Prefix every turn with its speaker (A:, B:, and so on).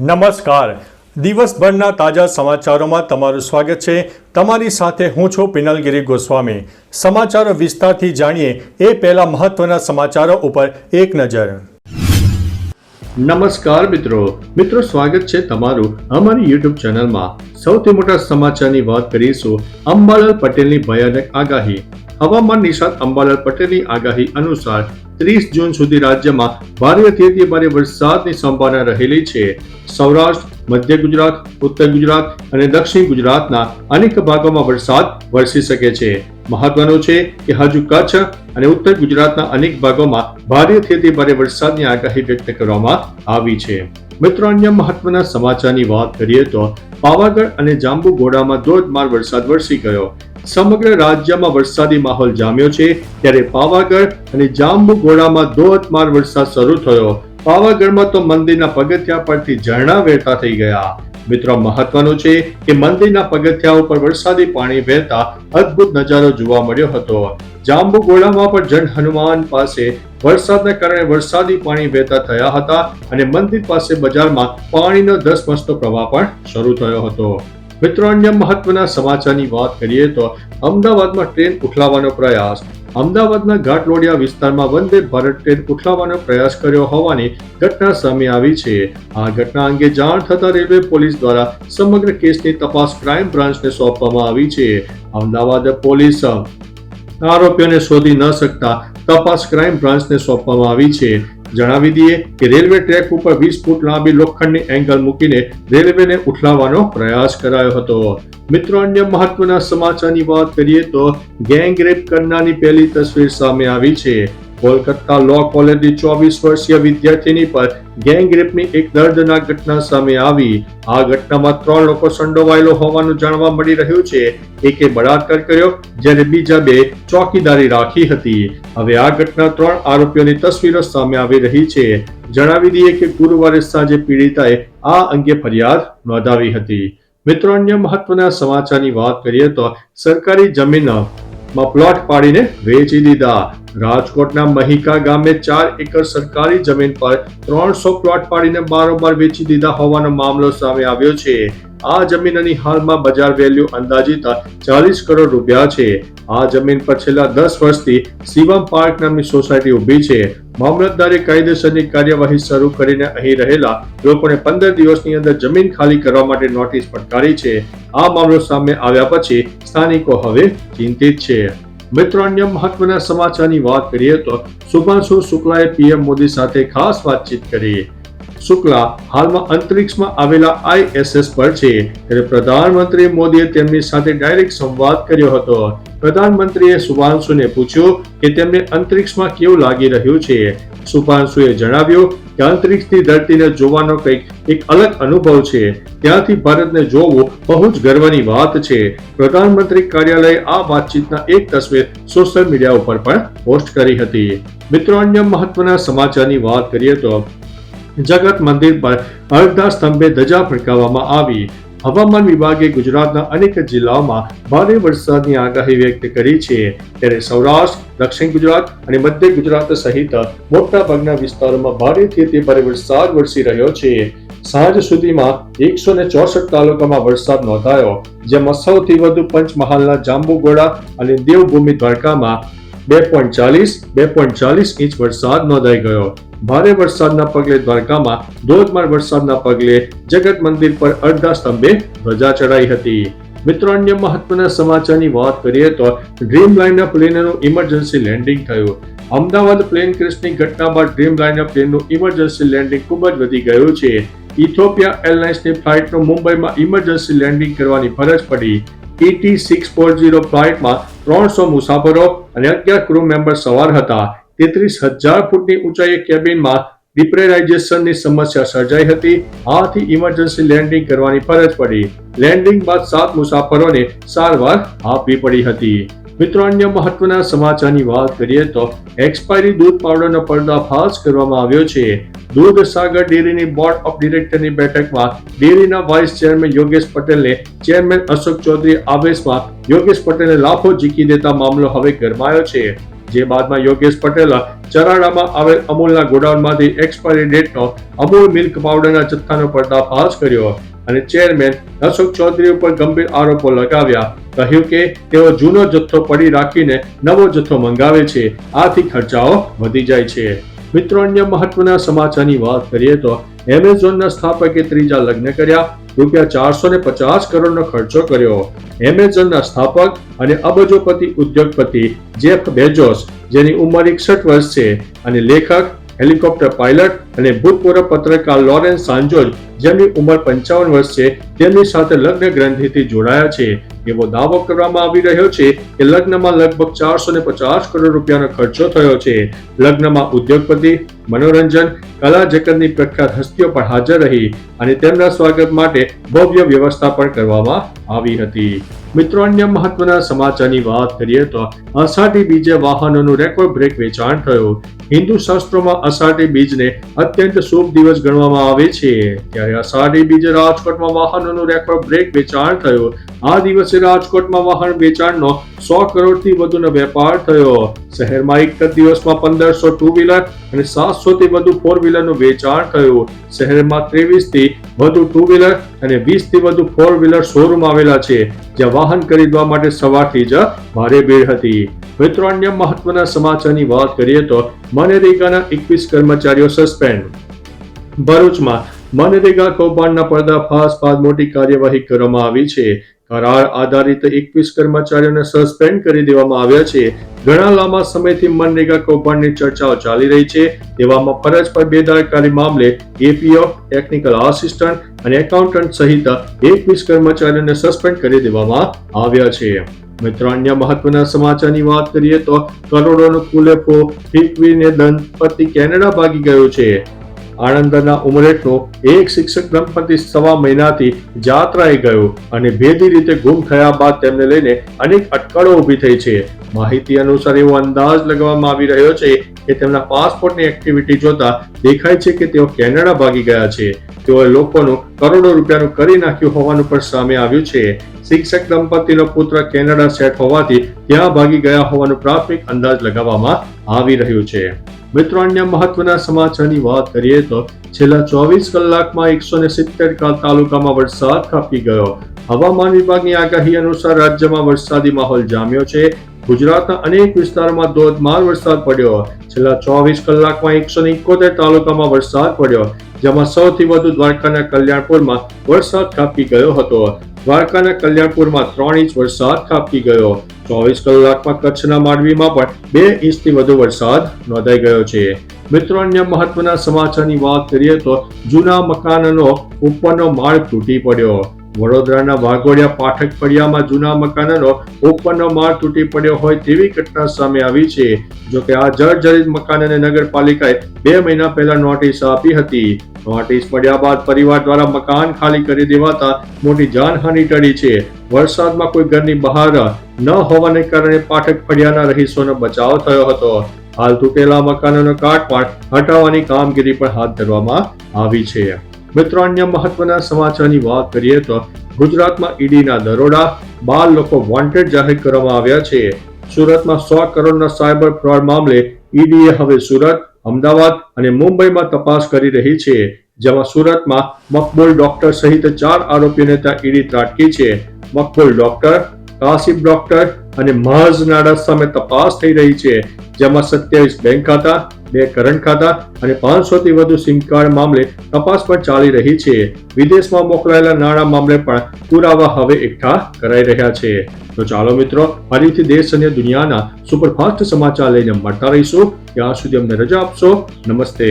A: નમસ્કાર. દિવસભરના તાજા સમાચારોમાં તમારું સ્વાગત છે. તમારી સાથે હું છું પિનલગીરી ગોસ્વામી. સમાચારો વિસ્તારથી જાણીએ એ પહેલા મહત્વના સમાચારો ઉપર એક નજર. નમસ્કાર મિત્રો સ્વાગત છે તમારું અમારી યુટ્યુબ ચેનલમાં. સૌથી મોટા સમાચારની વાત કરીશું. અંબાલાલ પટેલની ભયાનક આગાહી. હવામાન નિષ્ણાત અંબાલાલ પટેલની આગાહી અનુસાર 30 જૂન સુધી રાજ્યમાં ભારેથી અતિ ભારે વરસાદની સંભાવના રહેલી છે. સૌરાષ્ટ્ર, મધ્ય ગુજરાત, ઉત્તર ગુજરાત અને દક્ષિણ ગુજરાતના અનેક ભાગોમાં વરસાદ વરસી શકે છે. મહત્વનું છે કે હજુ કચ્છ અને ઉત્તર ગુજરાતના અનેક ભાગોમાં ભારેથી અતિ ભારે વરસાદની આગાહી વ્યક્ત કરવામાં આવી છે. મિત્રો, અન્ય મહત્વના સમાચારની વાત કરીએ તો પાવાગઢ અને જાંબુઘોડામાં ધોધમાર વરસાદ વરસી ગયો. સમગ્ર રાજ્યમાં વરસાદી માહોલ જામ્યો છે, ત્યારે પાવાગઢ અને જાંબુઘોડામાં ધોધમાર વરસાદ શરૂ થયો. પાવાગઢમાં તો મંદિરના પગથિયા પરથી ઝરણા વહેતા થઈ ગયા. મિત્રો, મહત્વનું છે કે મંદિરના પગથિયા ઉપર વરસાદી પાણી વહેતા અદ્ભુત નજારો જોવા મળ્યો હતો. જાંબુઘોડામાં પણ જન હનુમાન પાસે વરસાદના કારણે વરસાદી પાણી વહેતા થયા હતા અને મંદિર પાસે બજારમાં પાણીનો ધસમસતો પ્રવાહ પણ શરૂ થયો હતો. મિત્રો, અન્ય મહત્વના સમાચારની વાત કરીએ તો અમદાવાદમાં ટ્રેન ઉઠલાવવાનો પ્રયાસ. અમદાવાદના ઘાટલોડિયા વિસ્તારમાં વંદે ભારત ટ્રેન ઉઠલાવવાનો પ્રયાસ કર્યો હોવાની ઘટના સામે આવી છે. આ ઘટના અંગે જાણ થતા રેલવે પોલીસ દ્વારા સમગ્ર કેસની તપાસ ક્રાઇમ બ્રાન્ચને સોંપવામાં આવી છે. અમદાવાદ પોલીસ આરોપીઓને શોધી ન શકતા તપાસ ક્રાઇમ બ્રાન્ચને સોંપવામાં આવી છે. જણાવી દઈએ કે રેલવે ટ્રેક ઉપર 20 ફૂટ લાંબી લોખંડની એંગલ મૂકીને રેલવેને ઉઠલાવવાનો પ્રયાસ કરાયો હતો. મિત્રો, અન્ય મહત્વના સમાચારની વાત કરીએ તો ગેંગ રેપ કરનારની પહેલી તસવીર સામે આવી છે. કોલકાતા લો કોલેજની 24 વર્ષીય વિદ્યાર્થીની પર ગેંગ રેપની એક દર્દનાક ઘટના સામે આવી. આ ઘટનામાં 3 લોકો સંડોવાયેલો હોવાનું જાણવા મળી રહ્યું છે. એકે બળાત્કાર કર્યો જ્યારે બીજા 2 ચોકીદારી રાખી હતી. હવે આ ઘટના 3 આરોપીઓની તસવીરો સામે આવી રહી છે. જણાવી દઈએ કે ગુરુવારે સાંજે પીડિતાએ આ અંગે ફરિયાદ નોંધાવી હતી. મિત્રો, અન્ય મહત્વના સમાચારની વાત કરીએ તો સરકારી જમીનમાં પ્લોટ પાડીને વેચી દીધા. રાજકોટના મહિકા ગામે 4 એકર સરકારી જમીન પર 300 પ્લોટ પાડીને બારોબાર વેચી દીધા હોવાનો મામલો સામે આવ્યો છે. આ જમીનની હાલમાં બજાર વેલ્યુ અંદાજિત 40 કરોડ રૂપિયા છે. આ જમીન પર છેલ્લા 10 વર્ષથી શિવમ પાર્ક નામની સોસાયટી ઊભી છે. મામલતદારે કાયદેસરની કાર્યવાહી શરૂ કરીને અહીં રહેલા લોકોને 15 દિવસની અંદર જમીન ખાલી કરવા માટે નોટિસ ફટકારી છે. આ મામલો સામે આવ્યા પછી સ્થાનિકો હવે ચિંતિત છે. મિત્રો, અન્ય મહત્વના સમાચારની વાત કરીએ તો શુભાંશુ શુક્લાએ પીએમ મોદી સાથે ખાસ વાતચીત કરી. શુક્લા હાલમાં અંતરિક્ષમાં આવેલા ISS પર છે, ત્યારે પ્રધાનમંત્રી મોદીએ તેમની સાથે ડાયરેક્ટ સંવાદ કર્યો હતો. પ્રધાનમંત્રીએ શુભાંશુને પૂછ્યું કે તેમને અંતરિક્ષમાં કેવું લાગી રહ્યું છે. શુભાંશુએ જણાવ્યું કે અંતરિક્ષની ધરતીને જોવાનો કંઈક એક અલગ અનુભવ છે. ત્યાંથી ભારતને જોવું બહુ જ ગર્વની વાત છે. પ્રધાનમંત્રી કાર્યાલયે આ વાતચીતના એક તસવીર સોશિયલ મીડિયા ઉપર પણ પોસ્ટ કરી હતી. મિત્રો, અન્ય મહત્વના સમાચારની વાત કરીએ તો જગત મંદિર પર અડધા સ્તંભે ધજા ફરકાવવામાં આવી. હવામાન વિભાગે ગુજરાતના અનેક જિલ્લાઓમાં ભારે વરસાદની આગાહી વ્યક્ત કરી છે, ત્યારે સૌરાષ્ટ્ર, દક્ષિણ ગુજરાત અને મધ્ય ગુજરાત સહિત મોટા ભાગના વિસ્તારોમાં ભારેથી અતિ ભારે વરસાદ વરસી રહ્યો છે. સાંજ સુધીમાં 164 તાલુકામાં વરસાદ નોંધાયો, જેમાં સૌથી વધુ પંચમહાલના જાંબુઘોડા અને દેવભૂમિ દ્વારકામાં 2.40 ઇંચ વરસાદ નોંધાઈ ગયો. ભારે વરસાદના પગલે દ્વારકામાં ધોધમાર વરસાદના પગલે જગત મંદિર પર અડધા સ્તંભે ધજા ચડાઈ હતી. મિત્રો, અન્ય મહત્વના સમાચારની વાત કરીએ તો ડ્રીમલાઇનર પ્લેનનું ઇમરજન્સી લેન્ડિંગ થયું. અમદાવાદ પ્લેન ક્રેશની ઘટના બાદ ડ્રીમલાઇનર પ્લેનનું ઇમરજન્સી લેન્ડિંગ ખૂબ જ વધી ગયું છે. ઇથોપિયા એરલાઇન્સની ફ્લાઇટનું મુંબઈમાં ઇમરજન્સી લેન્ડિંગ કરવાની ફરજ પડી. ET640 ફ્લાઇટમાં 300 મુસાફરો અને 11 ક્રૂ મેમ્બર સવાર હતા. 33,000 ફૂટની ઊંચાઈએ કેબિનમાં ડિપ્રેરાઇઝેશનની સમસ્યા સર્જાઈ હતી. આથી ઇમરજન્સી લેન્ડિંગ કરવાની ફરજ પડી. લેન્ડિંગ બાદ 7 મુસાફરોને સારવાર આપવી પડી હતી. મિત્રો, અન્ય મહત્વના સમાચારની વાત કરીએ તો એક્સપાયરી દૂધ પાવડરનો પર્દાફાશ કરવામાં આવ્યો છે. દૂધસાગર ડેરીની બોર્ડ ઓફ ડિરેક્ટરની બેઠકમાં ડેરીના વાઇસ ચેરમેન યોગેશ પટેલને ચેરમેન અશોક ચૌધરી આવેશમાં યોગેશ પટેલને લાફો ઝીકી દેતા મામલો હવે ગરમાયો છે. જે બાદમાં યોગેશ પટેલ ચરાડામાં આવેલ અમૂલના ગોડાઉનમાંથી એક્સપાયરી ડેટનો અમૂલ મિલ્ક પાવડરના જથ્થાનો પર્દાફાશ કર્યો અને ચેરમેન અશોક ચૌધરી ઉપર ગંભીર આરોપો લગાવ્યા. કહ્યું કે તેઓ જૂનો જથ્થો પડી રાખીને નવો જથ્થો મંગાવે છે, આથી ખર્ચાઓ વધી જાય છે. મિત્રો, અન્ય મહત્વના સમાચારની વાત કરીએ તો એમેઝોનના સ્થાપકે ત્રીજા લગ્ન કર્યા, ₹450 કરોડનો ખર્ચો કર્યો. એમેઝોનના સ્થાપક અને અબજોપતિ ઉદ્યોગપતિ જેફ બેઝોસ, જેની ઉંમર 61 વર્ષ છે, અને લેખક, હેલિકોપ્ટર પાયલટ અને ભૂતપૂર્વ પત્રકાર લોરેન્સ સાન્જોઝ, જેમની ઉંમર 55 વર્ષ છે, તેમની સાથે લગ્ન ગ્રંથિથી જોડાયા છે. એવો દાવો કરવામાં આવી રહ્યો છે કે લગ્નમાં લગભગ ₹450 કરોડ ખર્ચો થયો છે. લગ્નમાં ઉદ્યોગપતિ, મનોરંજન, કલા જગતની પ્રખ્યાત હસ્તીઓ પણ હાજર રહી અને તેમના સ્વાગત માટે ભવ્ય વ્યવસ્થા પણ કરવામાં આવી હતી. મિત્રો, અન્ય મહત્વના સમાચારની વાત કરીએ તો અષાઢી બીજે વાહનોનું રેકોર્ડ બ્રેક વેચાણ થયું. હિન્દુ શાસ્ત્રોમાં અષાઢી બીજને અત્યંત શુભ દિવસ ગણવામાં આવે છે, ત્યારે અષાઢી બીજે રાજકોટમાં વાહનોનું રેકોર્ડ બ્રેક વેચાણ થયું. આ દિવસે રાજકોટમાં વાહન વેચાણનો 100 કરોડથી વધુનો વેપાર થયો. શહેરમાં એક જ દિવસમાં 1500 ટુ વ્હીલર અને 700 થી વધુ ફોર વ્હીલરનું વેચાણ થયું. શહેરમાં 23 થી વધુ ટુ વ્હીલર અને 20 થી વધુ ફોર વ્હીલર શોરૂમ આવેલા છે, જ્યાં વાહન ખરીદવા માટે સવારથી જ ભારે ભીડ હતી. મિત્રો, અન્ય મહત્વના સમાચારની વાત કરીએ તો મનરેગાના 21 કર્મચારીઓ સસ્પેન્ડ. ભરૂચમાં મનરેગા કૌભાંડના પર્દાફાશ બાદ મોટી કાર્યવાહી કરવામાં આવી છે. કરાર આધારિત 21 કર્મચારીઓને સસ્પેન્ડ કરી દેવામાં આવ્યા છે. ઘણા લાંબા સમયથી મનરેગા કૌભાંડની ચર્ચાઓ ચાલી રહી છે. તેવામાં ફરજ પર બેદરકારી મામલે એપીઓ, ટેકનિકલ આસિસ્ટન્ટ અને એકાઉન્ટન્ટ સહિત 21 કર્મચારીઓને સસ્પેન્ડ કરી દેવામાં આવ્યા છે. મિત્રો, અન્ય મહત્વના સમાચારની વાત કરીએ તો કરોડોનો કુલેફો ઠીકવીને દંપતિ કેનેડા ભાગી ગયો છે. આણંદના ઉમરેઠનું એક શિક્ષક દંપતિ સવા મહિનાથી જાત્રાએ ગયું અને ભેદી રીતે ગુમ થયા બાદ તેમને લઈને અનેક અટકળો ઊભી થઈ છે. માહિતી અનુસાર એવો અંદાજ લગાવવામાં આવી રહ્યો છે કે તેમના પાસપોર્ટની એક્ટિવિટી જોતા દેખાય છે કે તેઓ કેનેડા ભાગી ગયા છે. તેઓએ લોકોનું કરોડો રૂપિયાનું કરી નાખ્યું હોવાનું પણ સામે આવ્યું છે. શિક્ષક દંપતીનો પુત્ર કેનેડા સેટ હોવાથી ત્યાં ભાગી ગયા હોવાનો પ્રાથમિક અંદાજ લગાવવામાં આવી રહ્યું છે. મિત્રો, અન્ય મહત્વના સમાચારની વાત કરીએ તો છેલ્લા 24 કલાકમાં 170 તાલુકામાં વરસાદ ખાબકી ગયો. હવામાન વિભાગની આગાહી અનુસાર રાજ્યમાં વરસાદી માહોલ જામ્યો છે. ગુજરાતના અનેક વિસ્તારોમાં ધોધમાર વરસાદ પડ્યો. છેલ્લા 24 કલાકમાં 171 તાલુકામાં વરસાદ પડ્યો, જેમાં સૌથી વધુ દ્વારકાના કલ્યાણપુરમાં વરસાદ ખાબકી ગયો હતો. દ્વારકાના કલ્યાણપુરમાં 3 ઇંચ વરસાદ ખાબકી ગયો. 24 કલાકમાં કચ્છના માંડવીમાં પણ 2 ઇંચથી વધુ વરસાદ નોંધાઈ ગયો છે. મિત્રો, અન્ય મહત્વના સમાચારની વાત કરીએ તો જૂના મકાનનો ઉપરનો માળ તૂટી પડ્યો. વડોદરાના વાઘોડિયા પાઠક ફળિયામાં જૂના મકાનનો ઉપરનો માળ તૂટી પડ્યો હોય તેવી ઘટના સામે આવી છે. જોકે આ જર્જરિત મકાનને નગરપાલિકાએ 2 મહિના પહેલા નોટિસ આપી હતી. નોટિસ મળ્યા બાદ પરિવાર દ્વારા મકાન ખાલી કરી દેવાતા મોટી જાનહાનિ ટળી છે. વરસાદમાં કોઈ ઘરની બહાર ન હોવાને કારણે પાઠક ફળિયાના રહીશોનો બચાવ થયો હતો. હાલ તૂટેલા મકાનોનો કાટમાળ હટાવવાની કામગીરી પણ હાથ ધરવામાં આવી છે. મિત્રો, અન્ય મહત્વના સમાચારની વાત કરીએ તો ગુજરાતમાં ઈડીના દરોડા, 12 લોકો વોન્ટેડ જાહેર કરવામાં આવ્યા છે. સુરતમાં 100 કરોડના સાયબર ફ્રોડ મામલે ઈડીએ હવે સુરત, અમદાવાદ અને મુંબઈમાં તપાસ કરી રહી છે. જેમાં સુરતમાં મકબૂલ ડોક્ટર સહિત 4 આરોપીઓને ત્યાં ઈડી ત્રાટકી છે. મકબૂલ ડોક્ટર, કાસિમ ડોક્ટર અને મહઝ નાડા સામે તપાસ થઈ રહી છે. જેમાં 27 બેંક ખાતા, 2 કરંટ ખાતા અને 500 થી વધુ સિમ કાર્ડ મામલે તપાસ પણ ચાલી રહી છે. વિદેશમાં મોકલાયેલા નાણાં મામલે પણ પુરાવા હવે એકઠા કરાઈ રહ્યા છે. તો ચાલો મિત્રો, ફરીથી દેશ અને દુનિયાના સુપરફાસ્ટ સમાચાર લઈને મળતા રહીશું. ત્યાં સુધી અમને રજા આપશો. નમસ્તે.